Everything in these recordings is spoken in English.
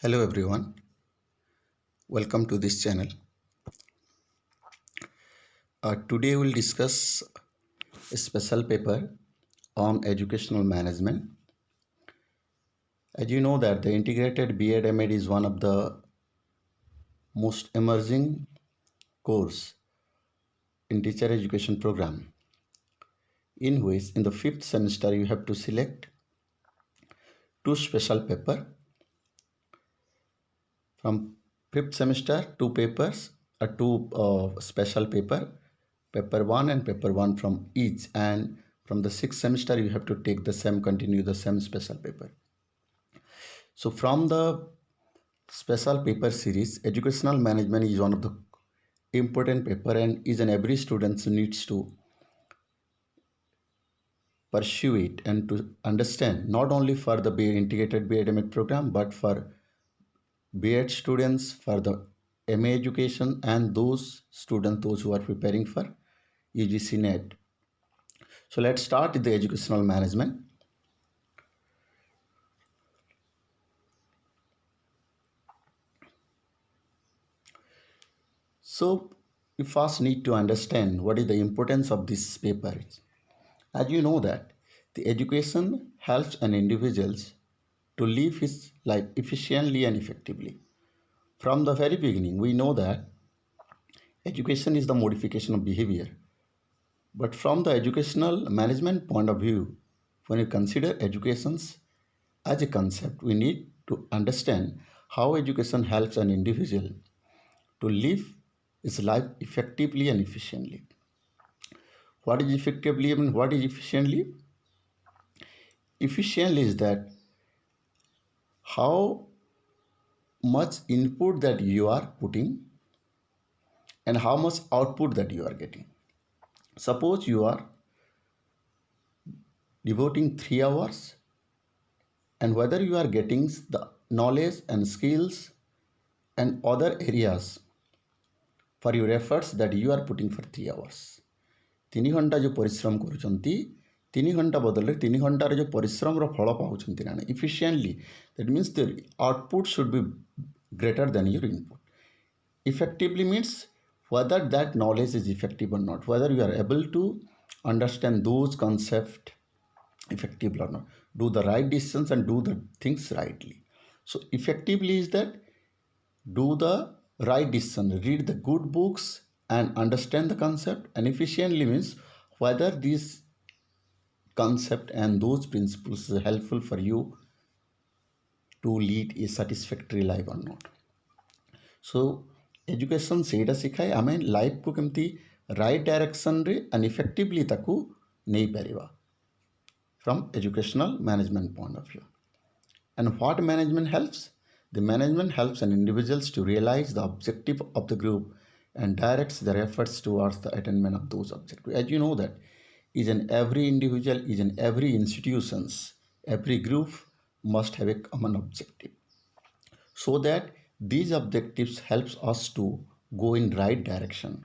Hello everyone, welcome to this channel. Today we'll discuss a special paper on educational management. As you know that the integrated B.Ed M.Ed is one of the most emerging course in teacher education program, in which in the fifth semester you have to select two special paper. From fifth semester, two papers, two special paper 1 and paper 1 from each, and from the sixth semester you have to take the same, continue the same special paper. So from the special paper series, educational management is one of the important paper and is an every student needs to pursue it and to understand, not only for the integrated B.Ed M.Ed program but for B.Ed students, for the MA education, and those students those who are preparing for UGC-NET. So let's start with the educational management. So you first need to understand what is the importance of this paper. As you know that the education helps an individual to live his life efficiently and effectively. From the very beginning, we know that education is the modification of behavior. But from the educational management point of view, when you consider educations as a concept, we need to understand how education helps an individual to live his life effectively and efficiently. What is effectively and what is efficiently? Efficiently is that how much input that you are putting and how much output that you are getting. Suppose you are devoting 3 hours, and whether you are getting the knowledge and skills and other areas for your efforts that you are putting for 3 hours. 3 ଘଣ୍ଟା जो परिश्रम କରୁଛନ୍ତି 3 ଘଣ୍ଟା ବଦଳରେ 3 ଘଣ୍ଟାର जो ପରିଶ୍ରମର ଫଳ ପାଉଛନ୍ତି ନା efficiently, that means the output should be greater than your input. Effectively means whether that knowledge is effective or not, whether you are able to understand those concepts effectively or not, do the right decisions and do the things rightly. So effectively is that do the right decision, read the good books and understand the concept, and efficiently means whether this concept and those principles are helpful for you to lead a satisfactory life or not. So education ସେଇଟା ଶିଖାଏ ଆମେ ଲାଇଫକୁ କେମିତି right ଡାଇରେକ୍ସନରେ and effectively ତାକୁ ନେଇପାରିବା from educational management point of view. And what management helps? The management helps an individuals to realize the objective of the group and directs their efforts towards the attainment of those objectives. As you know that is in every individual, is in every institutions, every group must have a common objective, so that these objectives helps us to go in right direction.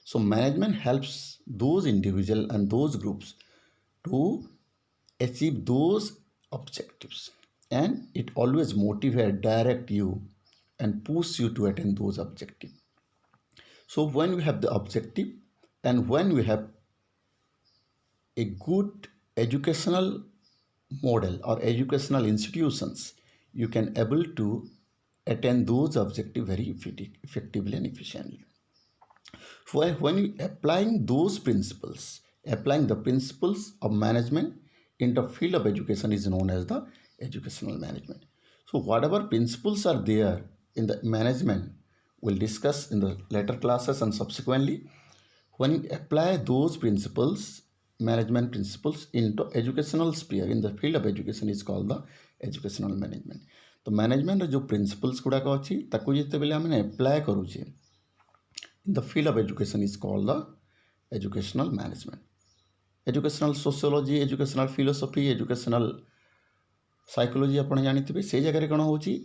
So management helps those individual and those groups to achieve those objectives, and it always motivate, direct you and push you to attain those objectives. So when we have the objective and when we have a good educational model or educational institutions, you can able to attain those objectives very effectively and efficiently. So when you applying those principles, applying the principles of management in the field of education is known as the educational management. So whatever principles are there in the management, we'll discuss in the later classes, and subsequently when you apply those principles, management principles into educational sphere in the field of education is called the educational management. तो management जो principles गुड़ाक अच्छी ताकू जितेबले आम apply करुचे in the field of education is called the educational management. Educational sociology, educational philosophy, educational psychology आपण जानिथिबे से जगह रे कोन होची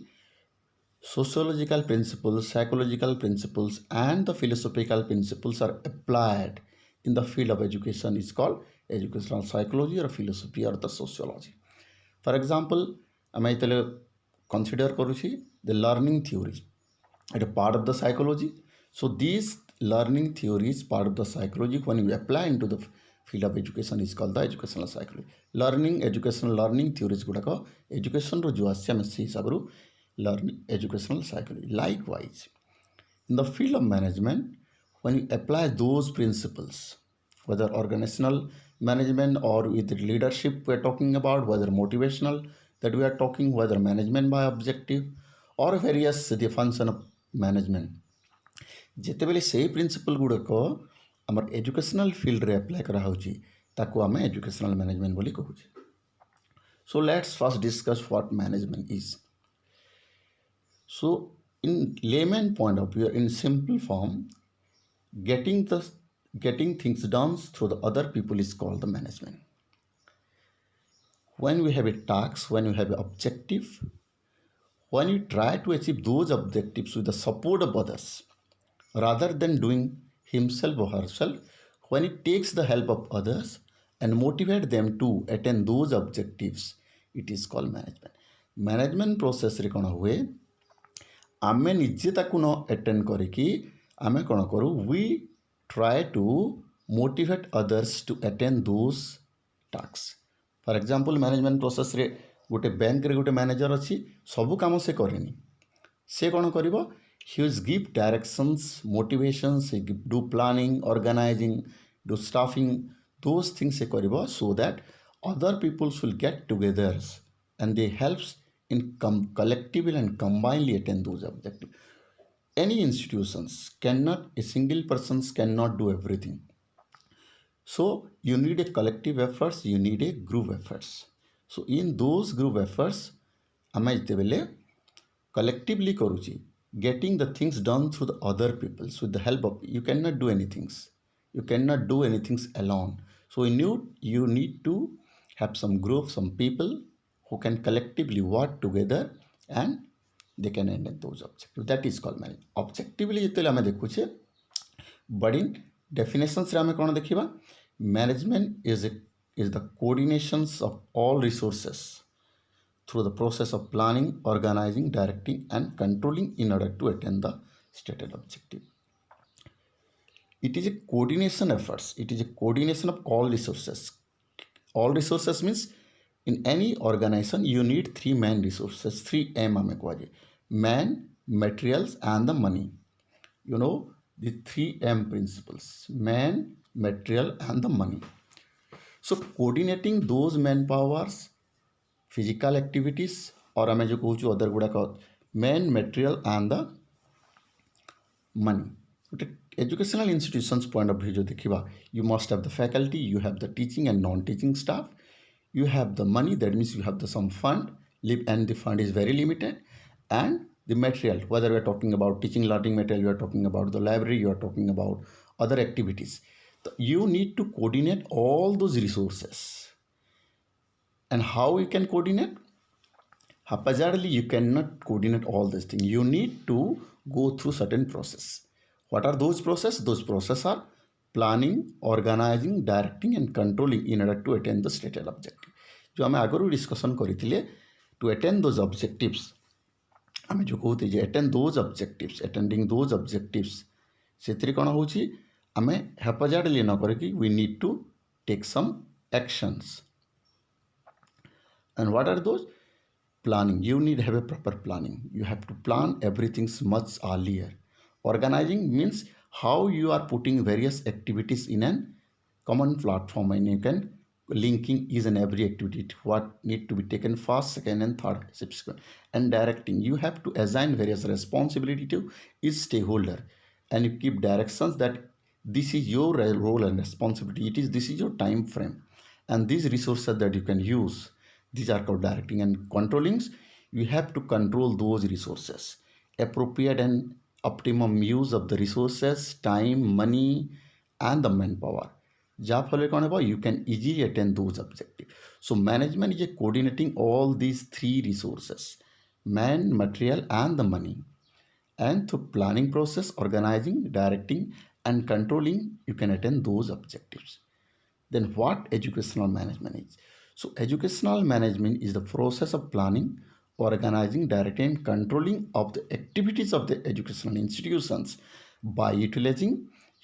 sociological principles, psychological principles and the philosophical principles are applied in the field of education is called educational psychology or philosophy or the sociology. For example, ଆମେ इतले consider କରୁଛି the learning theories. It a part of the psychology. So these learning theories part of the psychology when you apply into the field of education is called the educational psychology. Educational learning theories गुड़ाक education रो जो आसे आम से हिसाब रो learning educational psychology. Likewise, in the field of management, when you apply those principles, whether organizational management or with leadership we are talking about, whether motivational that we are talking, whether management by objective or various the function of management, ଯେତେବେଳେ ସେଇ principle ଗୁଡ଼ାକ ଆମର educational ଫିଲ୍ଡରେ apply କରାହେଉଛି ତାକୁ ଆମେ educational management ବୋଲି କହୁଛେ. So let's first discuss what management is. So in layman point of view, in simple form, getting things done through the other people is called the management. When we have a task, when we have an objective, when you try to achieve those objectives with the support of others rather than doing himself or herself, when it takes the help of others and motivate them to attain those objectives, it is called management. Management process रे कौन हुए आमे निजे ताकू न attend करिकी आमे कौन करू, we try to motivate others to attain those tasks. For example, management process रे गोटे बैंक रे गोटे मैनेजर अच्छी सबू काम से करेनी, से कौन करिवो, he will give directions, motivations, he do planning, organizing, do staffing, those things he karibo so that other people will get together and they helps in collectively and combinedly attain those objectives. Any institutions cannot, a single person cannot do everything. So you need a collective efforts, you need a group efforts. So in those group efforts ଆମେ ଯେତେବେଳେ collectively କରୁଛି, getting the things done through the other peoples with the help of, you cannot do anything, you cannot do anything alone. So you need to have some group, some people who can collectively work together and they can end those objectives. That is called management. Objectively ଯେତେବେଳେ ଆମେ ଦେଖୁଛେ body definitions ରେ ଆମେ କ'ଣ ଦେଖିବା, management is the coordinations of all resources through the process of planning, organizing, directing and controlling in order to attain the stated objective. It is a coordination efforts, it is a coordination of all resources. All resources means in any organization you need three main resources, 3M ame kuhaje, man, materials and the money. You know the 3M principles, man, material and the money. So coordinating those manpowers, physical activities और आम जो कहूँ other गुड़ाक main material and the money. गोटे educational institutions point of view जो देखा, you must have the faculty, you have the teaching and non teaching staff, you have the money, that means you have the some fund, and the fund is very limited, and the material, whether we are talking about teaching learning material, you are talking about the library, you are talking about other activities. So you need to coordinate all those resources. And how you can coordinate? Haphazardly you cannot coordinate all these things. You need to go through certain process. What are those process? Those process are planning, organizing, directing and controlling in order to attain the stated objective. जो आम आगु discussion करते to attain those objectives, आम जो कहते हैं attain those objectives, attending those objectives, से कौन हो आम हेफाजार्डली न करके we need to take some actions. And what are those? Planning. You need to have a proper planning. You have to plan everything much earlier. Organizing means how you are putting various activities in a common platform and you can linking each and every activity, what need to be taken first, second and third subsequent. And directing, you have to assign various responsibility to each stakeholder and you keep directions that this is your role and responsibility, this is your time frame and these resources that you can use, these are called directing. And controlling, you have to control those resources, appropriate and optimum use of the resources, time, money and the manpower. जहाँ फल कौन है, you can easily attain those objectives. So management is coordinating all these three resources, man, material and the money, and through planning process, organizing, directing and controlling you can attain those objectives. Then what educational management is? So educational management is the process of planning, organizing, directing, and controlling of the activities of the educational institutions by utilizing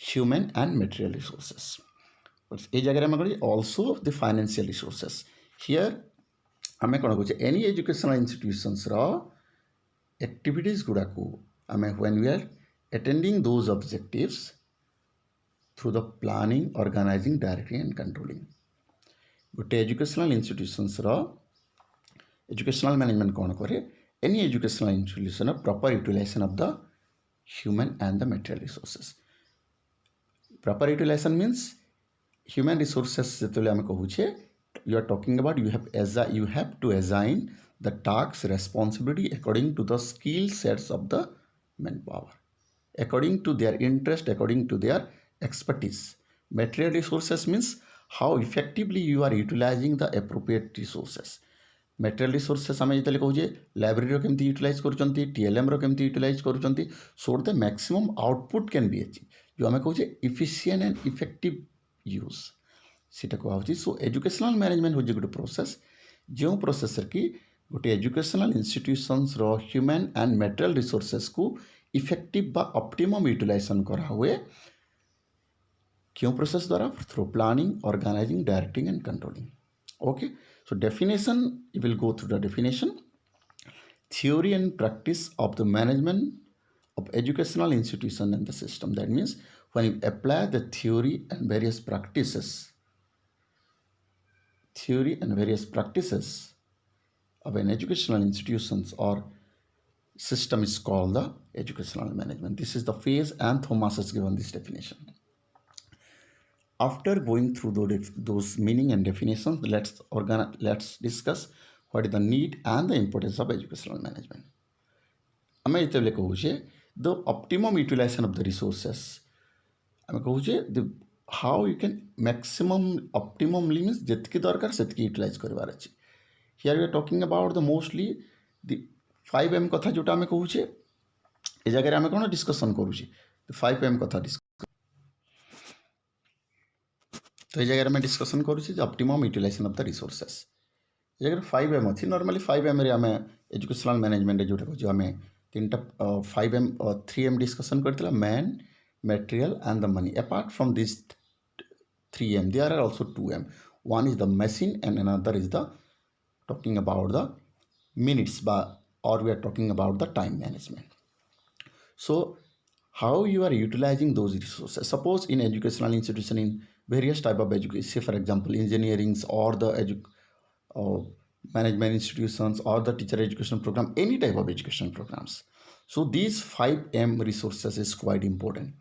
human and material resources. এই জায়গাରେ ଆମେ କଣ also the financial resources. Here ଆମେ କଣ କହୁଛେ any educational institutionsର activities ଗୁଡ଼ାକୁ ଆମେ when we are attending those objectives through the planning, organizing, directing and controlling. ଗୋଟେ educational institutionsର educational management କଣ କରେ any educational institution proper utilization of the human and the material resources. Proper utilization means human resources ଯେତେବେଳେ ଆମେ କହୁଛେ you are talking about you have to assign the tasks responsibility according to the skill sets of the manpower, according to their interest, according to their expertise. Material resources means how effectively you are utilizing the appropriate resources. Material resources ଆମେ ଯେତେବେଳେ କହୁଛେ ଲାଇବ୍ରେରୀର କେମିତି utilise କରୁଛନ୍ତି, TLMର କେମିତି utilise କରୁଛନ୍ତି, so the maximum output can be achieved. ଯେଉଁ ଆମେ କହୁଛେ efficient and effective use ସେଇଟା କୁହାହେଉଛି. ସୋ ଏଜୁକେସନାଲ ମ୍ୟାନେଜମେଣ୍ଟ ହେଉଛି ଗୋଟେ ପ୍ରୋସେସ୍ ଯେଉଁ ପ୍ରୋସେସ୍ରେ କି ଗୋଟେ ଏଜୁକେସନାଲ ଇନଷ୍ଟିଟ୍ୟୁସନ୍ସର ହ୍ୟୁମାନ୍ ଆଣ୍ଡ ମ୍ୟାଟେରିଆଲ ରିସୋର୍ସେସ୍କୁ ଇଫେକ୍ଟିଭ୍ ବା ଅପ୍ଟିମମ୍ ୟୁଟିଲାଇଜେସନ୍ କରାହୁଏ କେଉଁ ପ୍ରୋସେସ୍ ଦ୍ୱାରା through planning, organizing, directing and controlling. Okay, so definition, you will go through the definition. Theory and practice of the management of educational institution and the system. That means when you apply the theory and various practices of an educational institutions or system is called the educational management. This is the phase and Thomas has given this definition. After going through those meaning and definitions, let's discuss what is the need and the importance of educational management. ଆମେ ଯେତେବେଳେ କହୁଛେ the optimum utilization of the resources, ଆମେ କହୁଛେ the how you can optimally means ଯେତିକି ଦରକାର ସେତିକି utilise କରିବାର ଅଛି. Here we are talking about the mostly the 5M କଥା ଯୋଉଟା ଆମେ କହୁଛେ ଏ ଜାଗାରେ ଆମେ କ'ଣ ଡିସ୍କସନ୍ କରୁଛେ 5M କଥା ତ এই ଜାଗାରେ ଆମେ ଡିସ୍କସନ୍ କରୁଛେ ଯେ ଅପ୍ଟିମମ୍ ୟୁଟିଲାଇଜେସନ୍ ଅଫ୍ ଦ ରିସୋର୍ସେସ୍. ଏ ଜାଗାରେ 5M ଅଛି. ନର୍ମାଲି 5Mରେ ଆମେ ଏଜୁକେସନାଲ୍ ମ୍ୟାନେଜମେଣ୍ଟରେ ଯେଉଁଟା କହୁଛୁ ଆମେ ତିନିଟା 5M 3M ଡିସ୍କସନ୍ କରିଥିଲା man, material and the money. Apart from these 3M, there are also 2M. One is the machine and another is the talking about the minutes or we are talking about the time management. So how you are utilizing those resources. Suppose in educational institution in various type of education, say for example engineerings or the management institutions or the teacher education program, any type of education programs. So these 5M resources is quite important.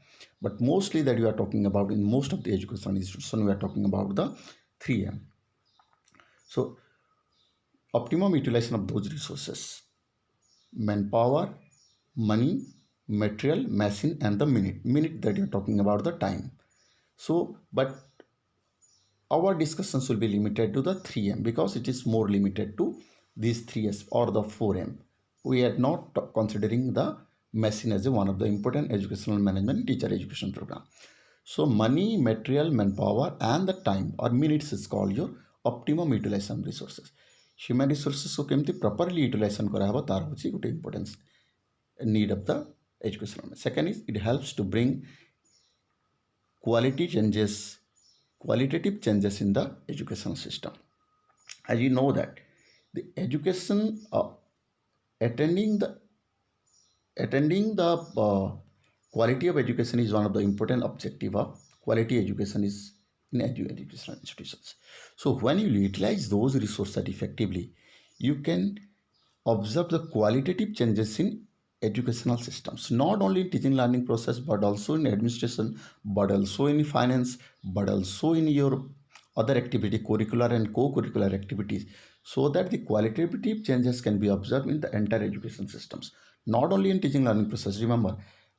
But mostly that you are talking about in most of the educational institutions, we are talking about the 3M. So optimum utilization of those resources: manpower, money, material, machine and the minute that you are talking about the time. So but our discussions will be limited to the 3M because it is more limited to these 3S or the 4M. We are not considering the machine as one of the important educational management teacher education program. So money, material, manpower and the time or minutes is called your optimum utilization resources. Human resources को केमती properly utilization करा हवा तार होची गुटे importance need of the educational. Second is it helps to bring qualitative changes in the educational system. As you know that the education attending the quality of education is one of the important objective of quality education is in educational institutions. So when you utilize those resources effectively, you can observe the qualitative changes in educational systems, not only in teaching learning process but also in administration, but also in finance, but also in your other activity, curricular and co-curricular activities, so that the qualitative changes can be observed in the entire education systems, not only in teaching learning process. Remember,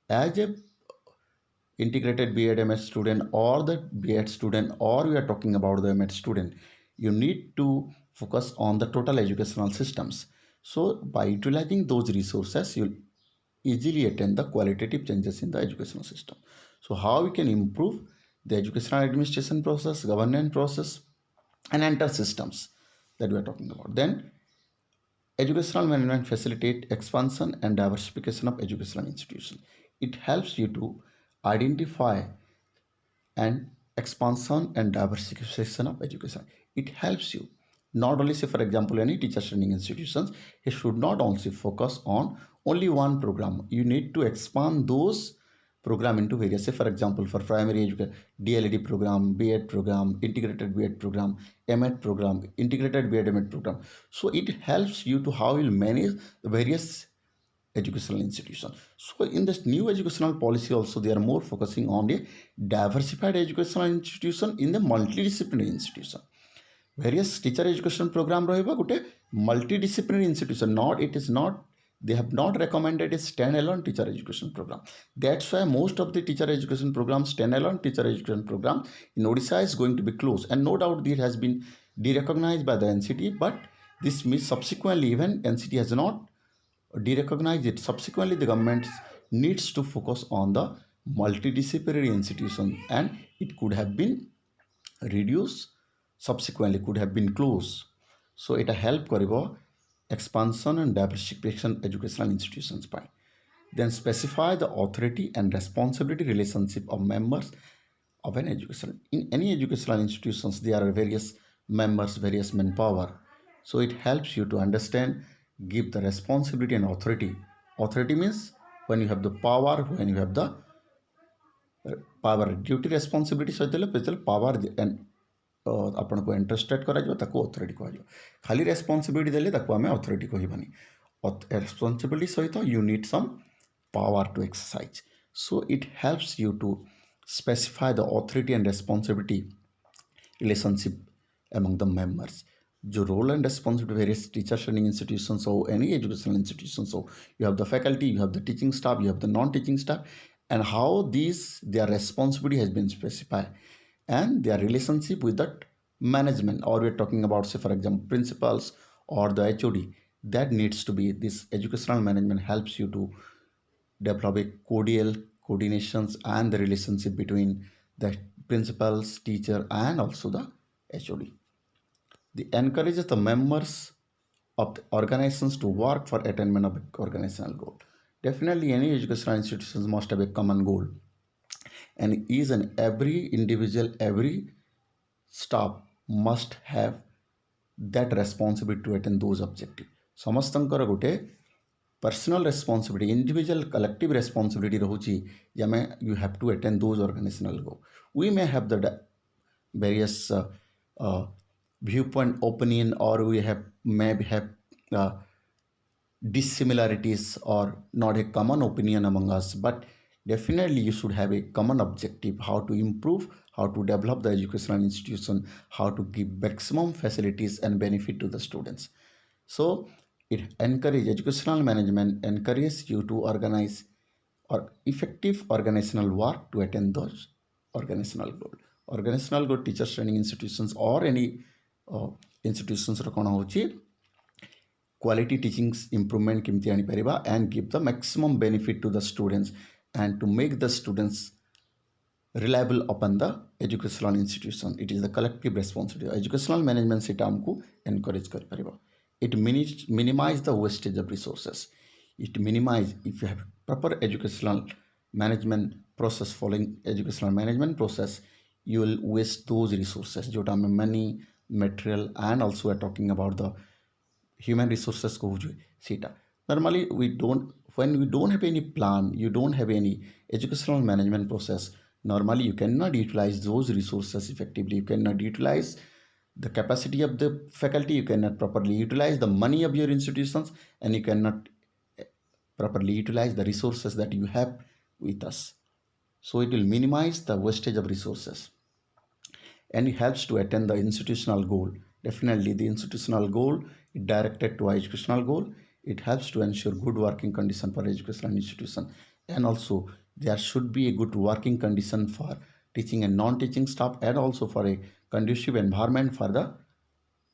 as a integrated B.Ed M.Ed student or the B.Ed student, or we are talking about the M.Ed student, you need to focus on the total educational systems. So by utilizing those resources, you'll easily attain the qualitative changes in the educational system. So how we can improve the educational administration process, governance process and entire systems that we are talking about. Then Educational management facilitate expansion and diversification of educational institutions. It helps you to identify and expansion and diversification of education. It helps you not only, say for example, any teacher training institutions, it should not only focus on only one program. You need to expand those program into various, say for example, for primary education, DLED program, B.Ed program, integrated B.Ed program, M.Ed program, integrated B.Ed M.Ed program. So it helps you to how you manage the various educational institution. So in this new educational policy also, they are more focusing on a diversified educational institution in the multidisciplinary institution. Various teacher education program ରହିବ ଗୋଟେ multidisciplinary institution. Not, it is not, they have not recommended a standalone teacher education program. That's why most of the teacher education programs, standalone teacher education program in Odisha is going to be closed, and no doubt it has been derecognized by the NCT, but this means subsequently even NCT has not derecognize it. Subsequently, the government needs to focus on the multidisciplinary institution, and it could have been reduced, subsequently could have been closed. So it help karibo expansion and diversification educational institutions by. Then specify the authority and responsibility relationship of members of an education. In any educational institutions, there are various members, various manpower. So it helps you to understand, give the responsibility and authority. Authority means when you have the power, when you have the power, duty, responsibility ସହିତ power and ଆପଣଙ୍କୁ ଏଣ୍ଟ୍ରଷ୍ଟେଡ୍ କରାଯିବ, ତାକୁ authority କୁହାଯିବ. ଖାଲି responsibility ଦେଲେ ତାକୁ ଆମେ authority କହିବାନି. Responsibility ସହିତ you need some power to exercise. So it helps you to specify the authority and responsibility relationship among the members. जो role and responsibility various teacher training institutions or any educational institutions, so you have the faculty, you have the teaching staff, you have the non-teaching staff, and how these their responsibility has been specified and their relationship with that management, or we're talking about, say for example, principals or the HOD, that needs to be, this educational management helps you to develop a cordial coordinations and the relationship between the principals, teacher, and also the HOD. They encourages the members of the organizations to work for attainment of organizational goal. Definitely, any educational institutions must have a common goal, and each and every individual, every staff must have that responsibility to attain those objectives. ସମସ୍ତଙ୍କର ଗୋଟେ personal responsibility, individual collective responsibility ରହୁଛି ଯେ ଆମେ you have to attain those organizational goals. We may have the various viewpoint opinion, or we maybe have dissimilarities or not a common opinion among us, but definitely you should have a common objective, how to improve, how to develop the educational institution, how to give maximum facilities and benefit to the students. So it encourages, educational management encourages you to organize or effective organizational work to attain those organizational goal. Organizational goal teachers training institutions or any institutions ର କ'ଣ ହେଉଛି quality teachings improvement କେମିତି ଆଣିପାରିବା and give the maximum benefit to the students and to make the students reliable upon the educational institution. It is the collective responsibility. Educational management ସେଇଟା ଆମକୁ encourage କରିପାରିବ. It minimize the wastage of resources. It minimize, if you have proper educational management process, following educational management process, you will waste those resources. जोटा में money, material, and also we are talking about the human resources କହୁଛୁ ସେଇଟା. Normally when we don't have any plan, you don't have any educational management process, normally you cannot utilize those resources effectively. You cannot utilize the capacity of the faculty, you cannot properly utilize the money of your institutions, and you cannot properly utilize the resources that you have with us. So it will minimize the wastage of resources, and it helps to attain the institutional goal. Definitely the institutional goal is directed to our educational goal. It helps to ensure good working condition for educational institution, and also there should be a good working condition for teaching and non-teaching staff, and also for a conducive environment for the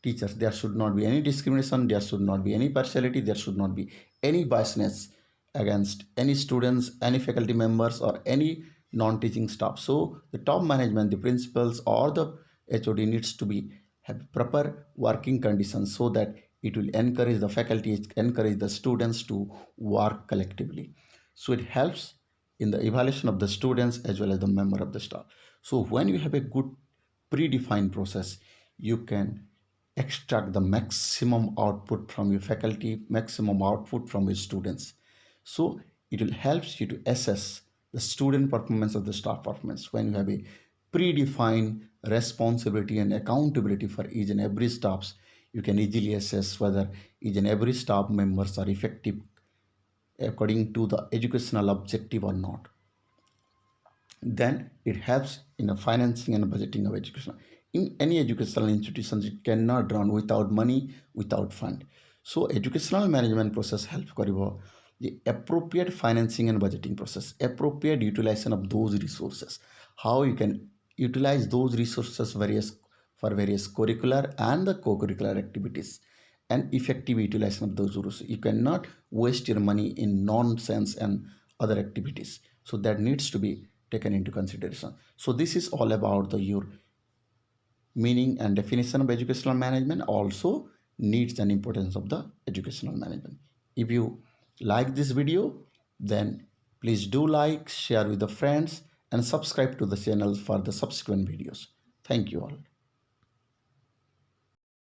teachers. There should not be any discrimination, there should not be any partiality, there should not be any biasness against any students, any faculty members, or any non-teaching staff. So the top management, the principals or the HOD needs to be have proper working conditions so that it will encourage the faculty, encourage the students to work collectively. So it helps in the evaluation of the students as well as the member of the staff. So when you have a good predefined process, you can extract the maximum output from your faculty, maximum output from your students. So it will help you to assess the student performance of the staff performance. When you have a predefined responsibility and accountability for each and every staffs, you can easily assess whether each and every staff members are effective according to the educational objective or not. Then it helps in the financing and budgeting of education. In any educational institutions, it cannot run without money, without fund. So educational management process helps karibo the appropriate financing and budgeting process, appropriate utilization of those resources, how you can utilize those resources various curricular and the co-curricular activities, and effective utilization of those resources. You cannot waste your money in nonsense and other activities. So that needs to be taken into consideration. So this is all about the your meaning and definition of educational management, also needs and importance of the educational management. If you like this video, then please do like, share with the friends, and subscribe to the channel for the subsequent videos. Thank you all.